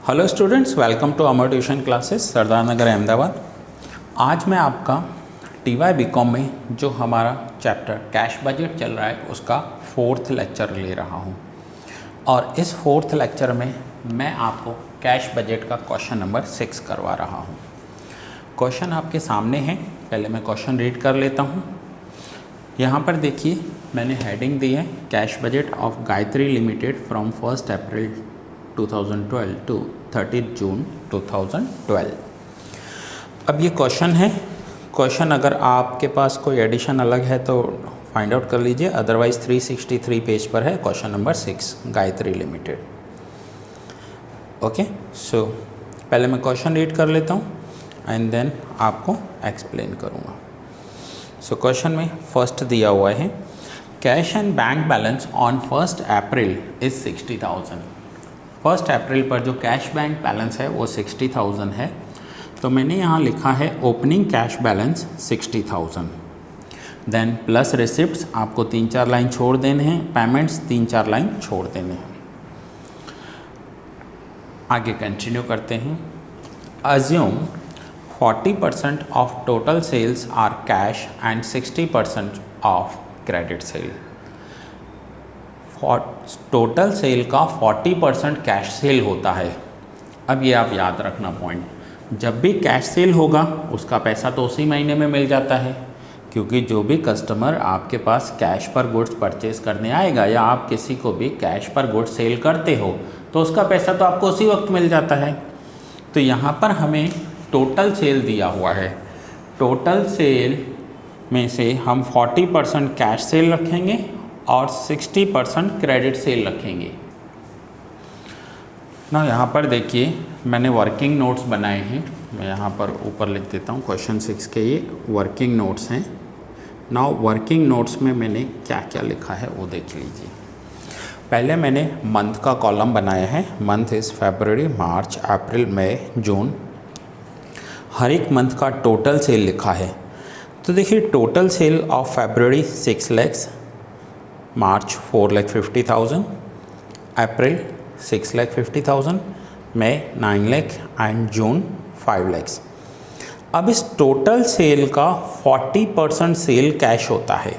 Hello students, welcome to Amar tuition classes Sardar Nagar Ahmedabad. आज मैं आपका टीवाई बीकॉम में जो हमारा चैप्टर कैश बजट चल रहा है उसका 4th लेक्चर ले रहा हूं और इस 4th लेक्चर में मैं आपको कैश बजट का क्वेश्चन नंबर 6 करवा रहा हूं। क्वेश्चन आपके सामने है, पहले मैं क्वेश्चन रीड कर लेता हूं। यहाँ पर देखिए, मैंने हेडिंग दी है cash budget of Gayatri limited from 1 April 2012 to 30 June 2012। अब ये क्वेश्चन है। क्वेश्चन अगर आपके पास कोई एडिशन अलग है तो फाइंड आउट कर लीजिए, अदरवाइज 363 पेज पर है question number 6 Gayatri limited. Okay, so पहले मैं क्वेश्चन रीड कर लेता हूँ एंड देन आपको एक्सप्लेन करूँगा। सो क्वेश्चन में फर्स्ट दिया हुआ है cash and bank balance on 1 April is 60,000। 1 अप्रैल पर जो कैश बैंक बैलेंस है वो 60,000 है, तो मैंने यहाँ लिखा है opening cash balance 60,000, then plus receipts आपको 3-4 लाइन छोड़ देने हैं, पेमेंट्स 3-4 लाइन छोड़ देने हैं। आगे कंटिन्यू करते हैं। Assume 40% of total sales are cash and 60% of credit sale. Total sale का 40% कैश सेल होता है। अब ये आप याद रखना पॉइंट, जब भी कैश सेल होगा उसका पैसा तो उसी महीने में मिल जाता है, क्योंकि जो भी कस्टमर आपके पास कैश पर गुड्स परचेज करने आएगा या आप किसी को भी कैश पर गुड्स सेल करते हो तो उसका पैसा तो आपको उसी वक्त मिल जाता है। तो यहाँ पर हमें टोटल सेल दिया हुआ है, टोटल सेल में से हम 40% कैश सेल रखेंगे और 60% क्रेडिट सेल रखेंगे ना। यहाँ पर देखिए, मैंने वर्किंग नोट्स बनाए हैं, मैं यहाँ पर ऊपर लिख देता हूँ। क्वेश्चन 6 के ये वर्किंग नोट्स हैं ना। वर्किंग नोट्स में मैंने क्या क्या लिखा है वो देख लीजिए। पहले मैंने मंथ का कॉलम बनाया है, मंथ इज़ फरवरी, मार्च, अप्रैल, मई, जून। हर एक मंथ का टोटल सेल लिखा है। तो देखिए, total sale of February 6 lakhs, March 4,50,000, April 6,50,000, May 9 lakh and June 5 lakhs। अब इस टोटल सेल का 40% सेल कैश होता है,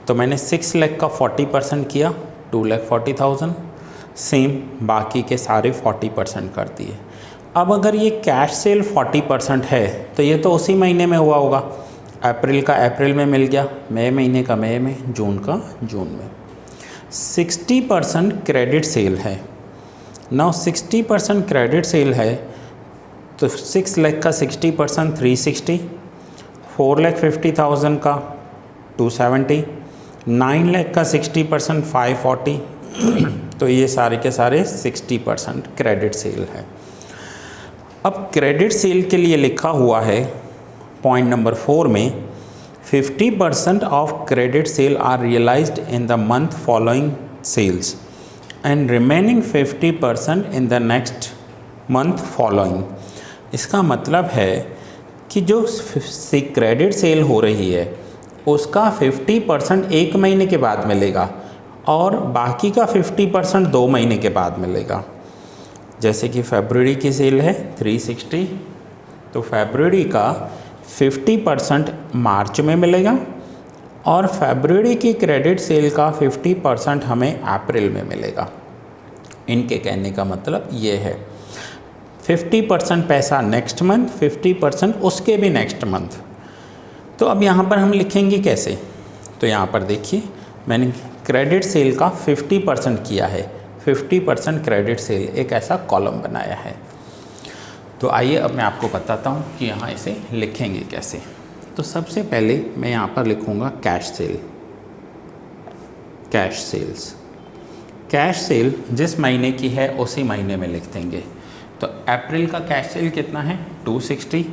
तो मैंने 6 लाख का 40% किया 2,40,000, सेम बाकी के सारे 40% कर दिए। अब अगर ये कैश सेल 40% है तो ये तो उसी महीने में हुआ होगा, अप्रैल का अप्रैल में मिल गया, मई महीने का मई में, जून का जून में। 60% क्रेडिट सेल है ना। 60% क्रेडिट सेल है तो 6 लाख का 60% 360, 4,50,000 का 270, 9 लाख का 60% 540। तो ये सारे के सारे 60% क्रेडिट सेल है। अब क्रेडिट सेल के लिए लिखा हुआ है पॉइंट नंबर 4 में 50% of credit sale are realized in the month following sales and remaining 50% in the next month following. इसका मतलब है कि जो क्रेडिट सेल हो रही है उसका 50% 1 महीने के बाद मिलेगा और बाकी का 50% 2 महीने के बाद मिलेगा। जैसे कि फरवरी की सेल है 360, तो फरवरी का 50% मार्च में मिलेगा और फरवरी की क्रेडिट सेल का 50% हमें अप्रैल में मिलेगा। इनके कहने का मतलब ये है 50% पैसा नेक्स्ट मंथ, 50% उसके भी नेक्स्ट मंथ। तो अब यहाँ पर हम लिखेंगे कैसे? तो यहाँ पर देखिए, मैंने क्रेडिट सेल का 50% किया है, 50% क्रेडिट सेल, एक ऐसा कॉलम बनाया है। तो आइए अब मैं आपको बताता हूँ कि यहाँ इसे लिखेंगे कैसे। तो सबसे पहले मैं यहाँ पर लिखूँगा cash sale, cash sales. Cash sale जिस महीने की है उसी महीने में लिख देंगे। तो अप्रैल का कैश सेल कितना है 260,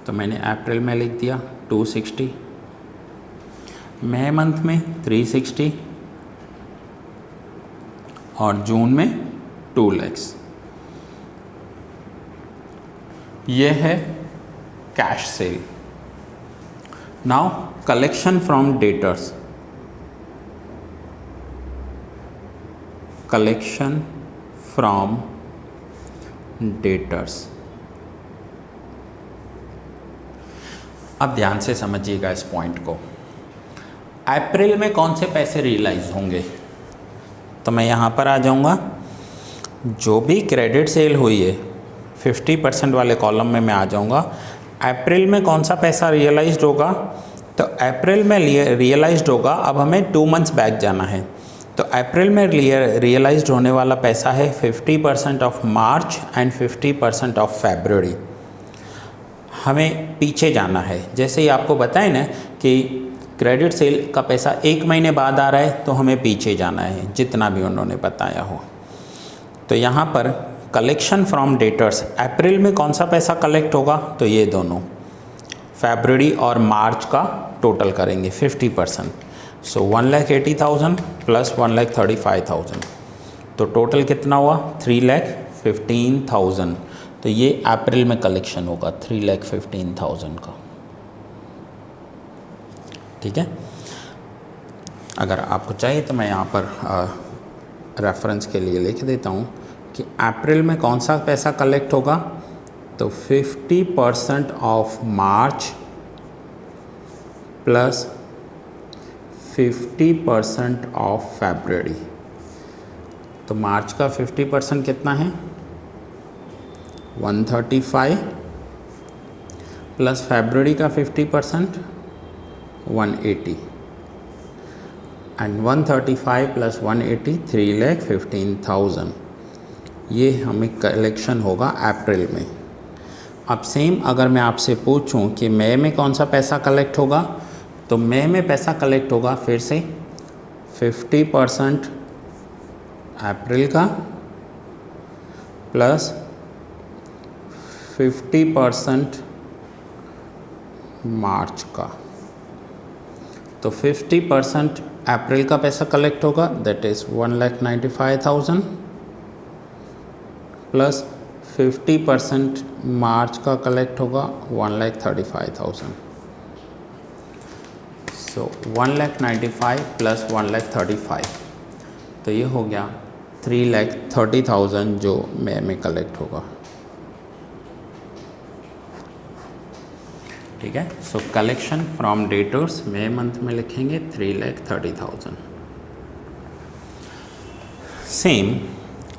तो मैंने अप्रैल में लिख दिया 260। मई मंथ में 360 और जून में 2 lakhs। ये है cash cell. Now collection from debtors, collection from debtors. अब ध्यान से समझिएगा इस पॉइंट को। अप्रैल में कौन से पैसे रियलाइज होंगे, तो मैं यहाँ पर आ जाऊँगा। जो भी क्रेडिट सेल हुई है 50% वाले कॉलम में मैं आ जाऊँगा। अप्रैल में कौन सा पैसा रियलाइज्ड होगा, तो अप्रैल में रियलाइज्ड होगा। अब हमें 2 मंथ्स बैक जाना है, तो अप्रैल में रियलाइज्ड होने वाला पैसा है 50% of March and 50% of February. हमें पीछे जाना है। जैसे ही आपको बताए ना कि क्रेडिट सेल का पैसा 1 महीने बाद आ रहा है, तो हमें पीछे जाना है जितना भी उन्होंने बताया हो। तो यहाँ पर कलेक्शन फ्रॉम डेटर्स, अप्रैल में कौन सा पैसा कलेक्ट होगा, तो ये दोनों फरवरी और मार्च का टोटल करेंगे 50%। सो 1,80,000 प्लस 1,35,000, तो टोटल कितना हुआ 3,15,000। तो ये अप्रैल में कलेक्शन होगा 3,15,000 का। ठीक है, अगर आपको चाहिए तो मैं यहाँ पर रेफरेंस के लिए लिख देता हूँ कि अप्रैल में कौन सा पैसा कलेक्ट होगा, तो 50% of March plus 50% of February. तो मार्च का 50% कितना है 135 प्लस फरवरी का 50% 180 एंड 135 प्लस 180 3,15,000। ये हमें कलेक्शन होगा अप्रैल में। अब सेम अगर मैं आपसे पूछूं कि मई में कौन सा पैसा कलेक्ट होगा, तो मई में पैसा कलेक्ट होगा फिर से 50% अप्रैल का प्लस 50% मार्च का। तो 50% अप्रैल का पैसा कलेक्ट होगा, दैट इज़ 1,95,000 प्लस 50% मार्च का कलेक्ट होगा 1,35,000। सो 1,95,000 प्लस 1,35,000, तो ये हो गया 3,30,000 जो मई में कलेक्ट होगा। ठीक है, so collection from debtors May month में लिखेंगे 3,30,000। सेम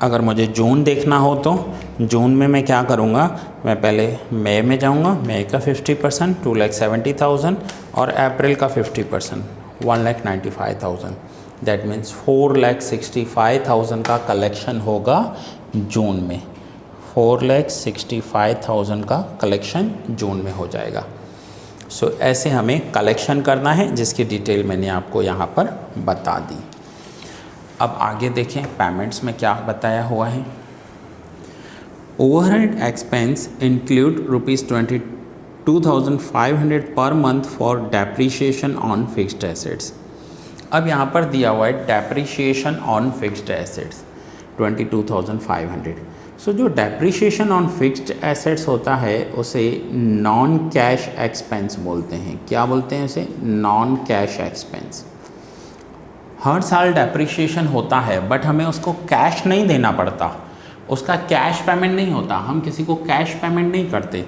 अगर मुझे जून देखना हो तो जून में मैं क्या करूँगा, मैं पहले मई में जाऊँगा, मई का 50% 2,70,000 और अप्रैल का 50% 1,95,000। दैट मीन्स 4,65,000 का कलेक्शन होगा जून में। 4,65,000 का कलेक्शन जून में हो जाएगा। सो ऐसे हमें कलेक्शन करना है, जिसकी डिटेल मैंने आपको यहाँ पर बता दी। अब आगे देखें पेमेंट्स में क्या बताया हुआ है। Overhead expense include ₹22,500 per month for depreciation on fixed assets. अब यहाँ पर दिया हुआ है डेप्रीशिएशन ऑन फिक्स्ड एसेट्स 22,500। सो जो डेप्रीशिएशन ऑन फिक्स्ड एसेट्स होता है उसे नॉन कैश एक्सपेंस बोलते हैं। क्या बोलते हैं उसे? Non cash expense. हर साल डेप्रीशिएशन होता है, बट हमें उसको कैश नहीं देना पड़ता, उसका कैश पेमेंट नहीं होता, हम किसी को कैश पेमेंट नहीं करते।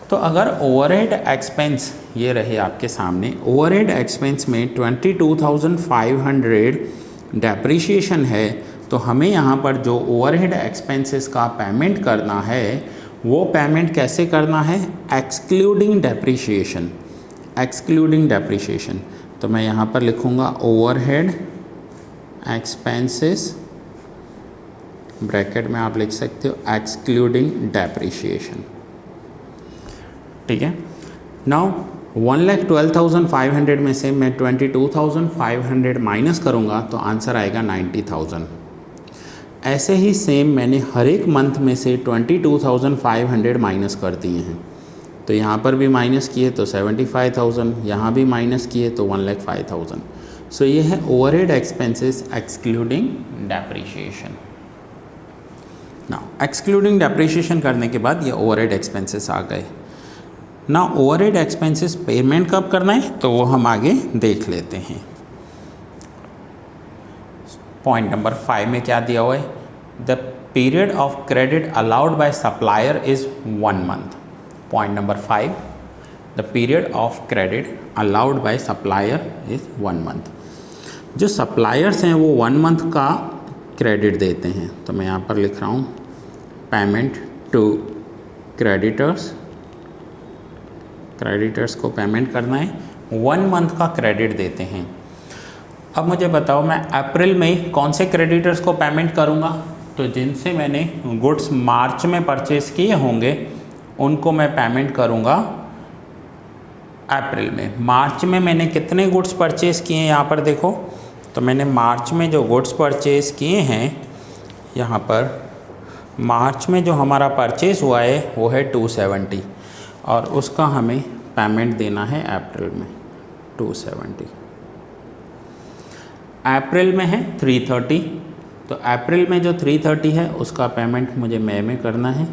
तो अगर ओवरहेड एक्सपेंस ये रहे आपके सामने, ओवरहेड एक्सपेंस में 22,500 डेप्रीशिएशन है, तो हमें यहाँ पर जो ओवरहेड एक्सपेंसेस का पेमेंट करना है वो पेमेंट कैसे करना है? Excluding depreciation. एक्सक्लूडिंग डेप्रीशिएशन, तो मैं यहाँ पर लिखूँगा ओवरहेड एक्सपेंसेस, ब्रैकेट में आप लिख सकते हो एक्सक्लूडिंग डेप्रीशिएशन। ठीक है, नाउ 1,12,500 में से मैं 22,500 माइनस करूँगा तो आंसर आएगा 90,000। ऐसे ही सेम मैंने हर एक मंथ में से 22,500 माइनस कर दिए हैं। तो यहाँ पर भी माइनस किए तो 75,000, यहाँ भी माइनस किए तो 1,05,000। सो ये है overhead expenses excluding depreciation. Now excluding depreciation करने के बाद ये ओवरहेड एक्सपेंसेस आ गए। ना ओवरहेड एक्सपेंसेस पेमेंट कब करना है तो वो हम आगे देख लेते हैं। पॉइंट नंबर 5 में क्या दिया हुआ है? The period of credit allowed by supplier is 1 month. Point number 5, the period of credit allowed by supplier is 1 month. जो सप्लायर्स हैं वो 1 मंथ का क्रेडिट देते हैं, तो मैं यहाँ पर लिख रहा हूँ पेमेंट टू क्रेडिटर्स, क्रेडिटर्स को पेमेंट करना है, 1 मंथ का क्रेडिट देते हैं। अब मुझे बताओ मैं अप्रैल में कौन से क्रेडिटर्स को पेमेंट करूँगा, तो जिनसे मैंने गुड्स मार्च में परचेज़ किए होंगे उनको मैं पेमेंट करूँगा अप्रैल में। मार्च में मैंने कितने गुड्स परचेज़ किए हैं यहाँ पर देखो, तो मैंने मार्च में जो गुड्स परचेज़ किए हैं, यहाँ पर मार्च में जो हमारा परचेज़ हुआ है वो है 270 और उसका हमें पेमेंट देना है अप्रैल में 270। अप्रैल में है 330, तो अप्रैल में जो 330 है उसका पेमेंट मुझे मई में करना है,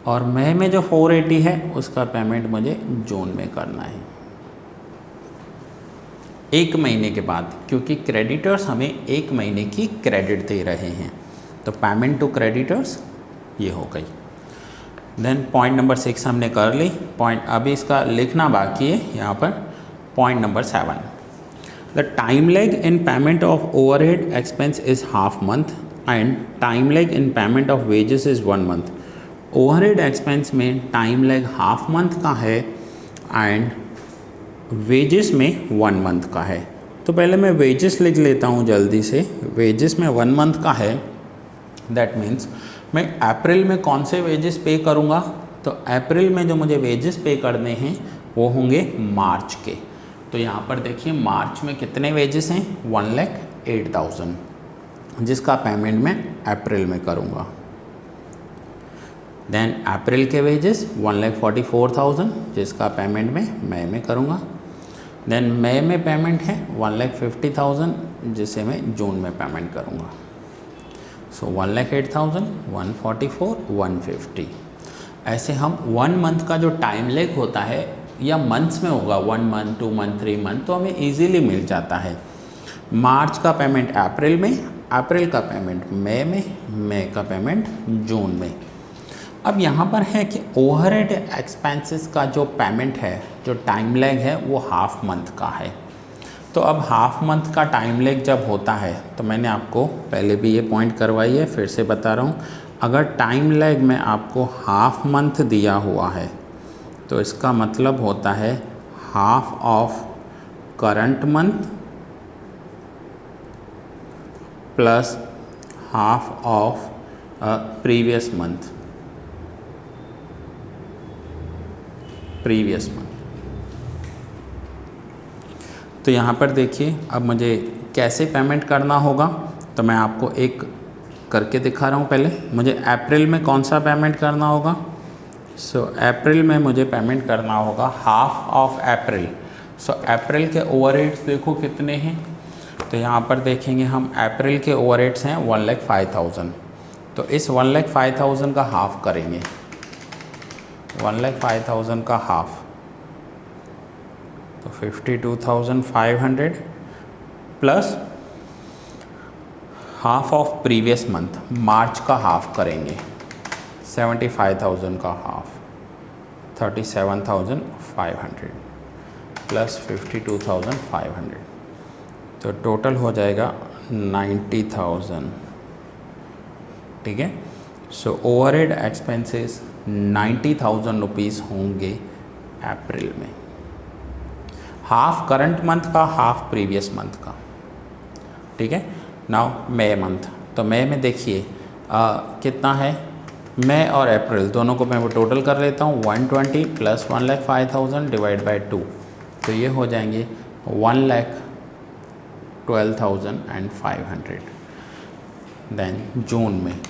और मई में जो 480 है उसका पेमेंट मुझे जून में करना है, 1 महीने के बाद, क्योंकि क्रेडिटर्स हमें 1 महीने की क्रेडिट दे रहे हैं। तो पेमेंट टू क्रेडिटर्स ये हो गई। देन पॉइंट नंबर 6 हमने कर ली। पॉइंट अभी इसका लिखना बाकी है यहाँ पर। Point number 7, the time lag in payment of overhead expense is half month and time lag in payment of wages is 1 month. Overhead expense में टाइम लैग हाफ मंथ का है एंड वेजेस में 1 मंथ का है। तो पहले मैं wages लिख लेता हूँ जल्दी से। वेजेस में 1 मंथ का है, दैट मीन्स मैं अप्रैल में कौन से वेजेस पे करूँगा, तो अप्रैल में जो मुझे वेजेस पे करने हैं वो होंगे मार्च के। तो यहाँ पर देखिए मार्च में कितने वेजेस हैं, 1,08,000, जिसका पेमेंट मैं अप्रैल में करूँगा। देन अप्रैल के वेजेस 1,44,000, जिसका पेमेंट मैं मई में करूँगा। देन मई में पेमेंट है 1,50,000, जिसे मैं जून में पेमेंट करूँगा। सो 1,08,000, 144, 150। ऐसे हम 1 मंथ का जो टाइम लेग होता है या मंथ्स में होगा, 1 मंथ, 2 मंथ, 3 मंथ, तो हमें इजीली मिल जाता है। मार्च का पेमेंट अप्रैल में, अप्रैल का पेमेंट मई में, मई का पेमेंट जून में। अब यहाँ पर है कि ओवरहेड एक्सपेंसेस का जो पेमेंट है, जो टाइम लैग है वो हाफ मंथ का है। तो अब हाफ मंथ का टाइम लैग जब होता है, तो मैंने आपको पहले भी ये पॉइंट करवाई है, फिर से बता रहा हूँ, अगर टाइम लैग में आपको हाफ मंथ दिया हुआ है तो इसका मतलब होता है half of current month plus half of previous month, previous month. तो यहाँ पर देखिए अब मुझे कैसे पेमेंट करना होगा, तो मैं आपको एक करके दिखा रहा हूँ। पहले मुझे अप्रैल में कौन सा पेमेंट करना होगा, सो अप्रैल में मुझे पेमेंट करना होगा हाफ ऑफ अप्रैल। सो अप्रैल के ओवरहेड्स देखो कितने हैं, तो यहाँ पर देखेंगे हम अप्रैल के ओवरहेड्स हैं 1,05,000, तो इस 1,05,000 का हाफ करेंगे, 1,05,000 का हाफ, तो 52,500 plus half of previous month, March का हाफ करेंगे, 75,000 का हाफ, 37,500 प्लस 52,500, तो टोटल हो जाएगा 90,000। ठीक है, सो ओवरहेड एक्सपेंसेस 90,000 रुपीज़ होंगे अप्रैल में, हाफ करंट मंथ का, हाफ प्रीवियस मंथ का। ठीक है, नाउ मई मंथ, तो मई में देखिए कितना है, मई और अप्रैल दोनों को मैं वो टोटल कर लेता हूँ, 120 प्लस 1,05,000 डिवाइड बाई 2, तो ये हो जाएंगे 1,12,500। देन जून में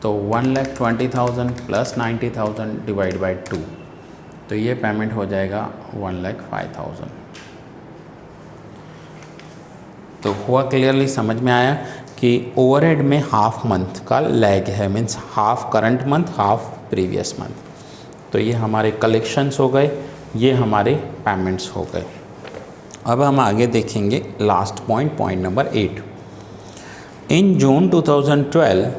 तो 1,20,000 प्लस 90,000 डिवाइड बाई 2, तो ये पेमेंट हो जाएगा 1,05,000। तो हुआ क्लियरली समझ में आया कि ओवरहेड में हाफ मंथ का लैग है, means half current month, half previous month. तो ये हमारे कलेक्शंस हो गए, ये हमारे पेमेंट्स हो गए। अब हम आगे देखेंगे last point, point number 8। In June 2012,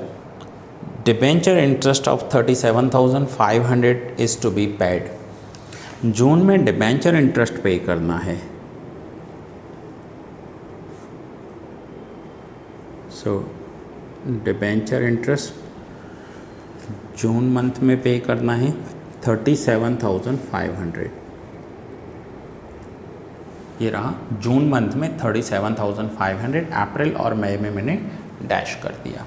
debenture interest of 37,500 is to be paid. June में डिबेंचर इंटरेस्ट पे करना है। So debenture interest June month में पे करना है 37,500। ये रहा जून मंथ में 37,500। अप्रैल और मई में मैंने डैश कर दिया।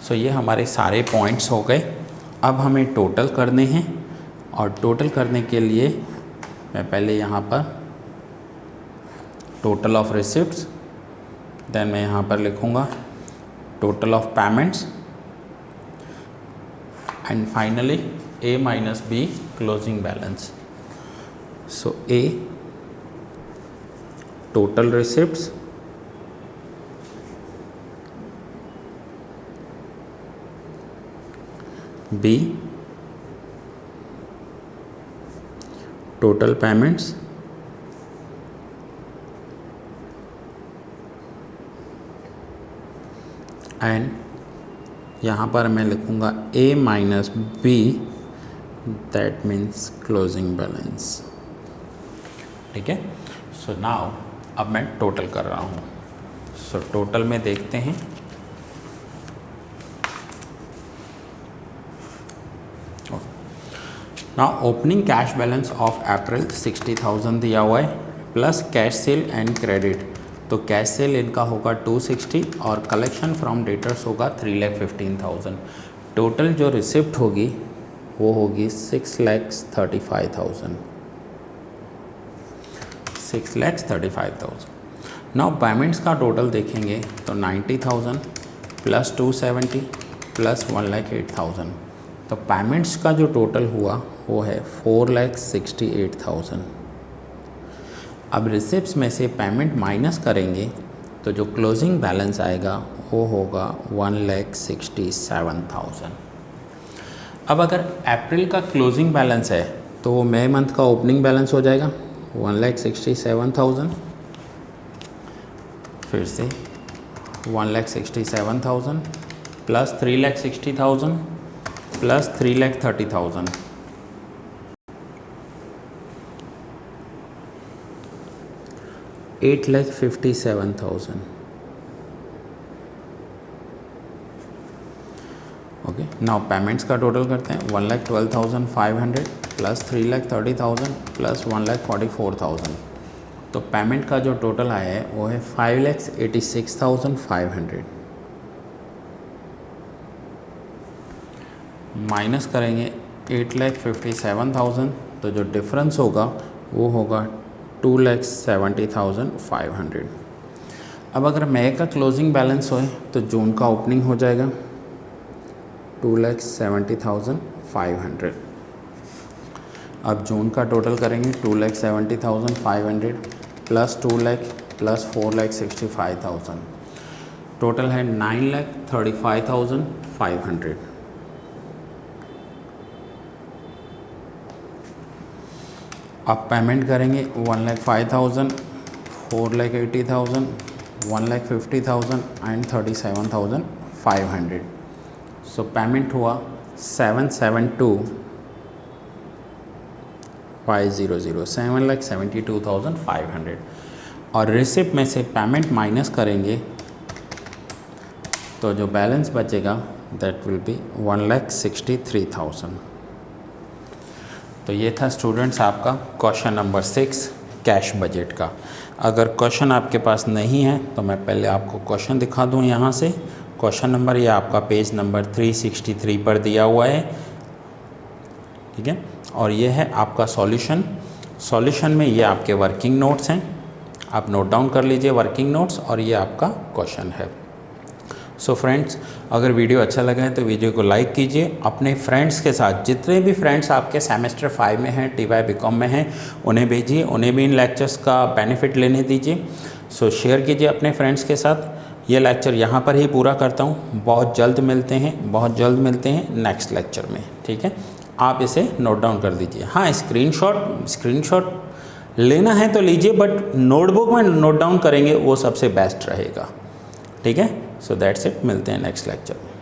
सो ये हमारे सारे पॉइंट्स हो गए। अब हमें टोटल करने हैं और टोटल करने के लिए मैं पहले यहाँ पर टोटल ऑफ रिसिप्ट्स, देन मैं यहाँ पर लिखूँगा total of payments and finally A minus B closing balance. So A total receipts, B total payments and यहाँ पर मैं लिखूँगा A minus B, that means closing balance. ठीक है। सो नाउ अब मैं टोटल कर रहा हूँ। सो टोटल में देखते हैं। Now opening cash balance of April 60,000 दिया हुआ है plus cash cell and credit. तो कैश सेल इनका होगा 260 और कलेक्शन फ्रॉम डेटर्स होगा 3,15,000। टोटल जो रिसिप्ट होगी वो होगी 6,35,000। 6,35,000। नाउ पेमेंट्स का टोटल देखेंगे तो 90,000 प्लस 270 प्लस 1,08,000। तो पेमेंट्स का जो टोटल हुआ वो है 4,68,000। अब रिसिप्ट्स में से पेमेंट माइनस करेंगे तो जो क्लोजिंग बैलेंस आएगा वो होगा 1,67,000। अब अगर अप्रैल का क्लोजिंग बैलेंस है तो वो मई मंथ का ओपनिंग बैलेंस हो जाएगा 1,67,000। फिर से 1,67,000 plus 3,60,000 plus 3,30,000। 8,57,000। Okay. Now payments का टोटल करते हैं 1,12,500 प्लस 3,30,000 प्लस 1,44,000। तो पेमेंट का जो टोटल आया है वो है 5,86,500 माइनस करेंगे 8,57,000। तो जो डिफरेंस होगा वो होगा 2,70,500। अब अगर मई का क्लोजिंग बैलेंस होए तो जून का ओपनिंग हो जाएगा 2,70,500। अब जून का टोटल करेंगे 2,70,500 प्लस 2 लाख प्लस 4,65,000। टोटल है 9,35,500। अब पेमेंट करेंगे 1,05,000, 4,80,000, 1,50,000 एंड 37,500। सो पेमेंट हुआ 772,500, 7,72,500। और रिसिप्ट में से पेमेंट माइनस करेंगे तो जो बैलेंस बचेगा दैट विल बी 1,63,000। तो ये था स्टूडेंट्स आपका क्वेश्चन नंबर 6 कैश बजट का। अगर क्वेश्चन आपके पास नहीं है तो मैं पहले आपको क्वेश्चन दिखा दूं यहाँ से। क्वेश्चन नंबर ये आपका पेज नंबर 363 पर दिया हुआ है। ठीक है। और ये है आपका सॉल्यूशन। सॉल्यूशन में ये आपके वर्किंग नोट्स हैं, आप नोट डाउन कर लीजिए वर्किंग नोट्स, और ये आपका क्वेश्चन है। सो फ्रेंड्स, अगर वीडियो अच्छा लगा है तो वीडियो को लाइक कीजिए, अपने फ्रेंड्स के साथ, जितने भी फ्रेंड्स आपके सेमेस्टर 5 में हैं, TY BCom में हैं, उन्हें भेजिए, उन्हें भी इन लेक्चर्स का बेनिफिट लेने दीजिए। सो शेयर कीजिए अपने फ्रेंड्स के साथ। ये लेक्चर यहाँ पर ही पूरा करता हूँ। बहुत जल्द मिलते हैं नेक्स्ट लेक्चर में। ठीक है, आप इसे नोट डाउन कर दीजिए। हाँ, स्क्रीनशॉट लेना है तो लीजिए, बट नोटबुक में नोट डाउन करेंगे वो सबसे बेस्ट रहेगा। ठीक है। सो दैट्स इट, मिलते हैं नेक्स्ट लेक्चर में।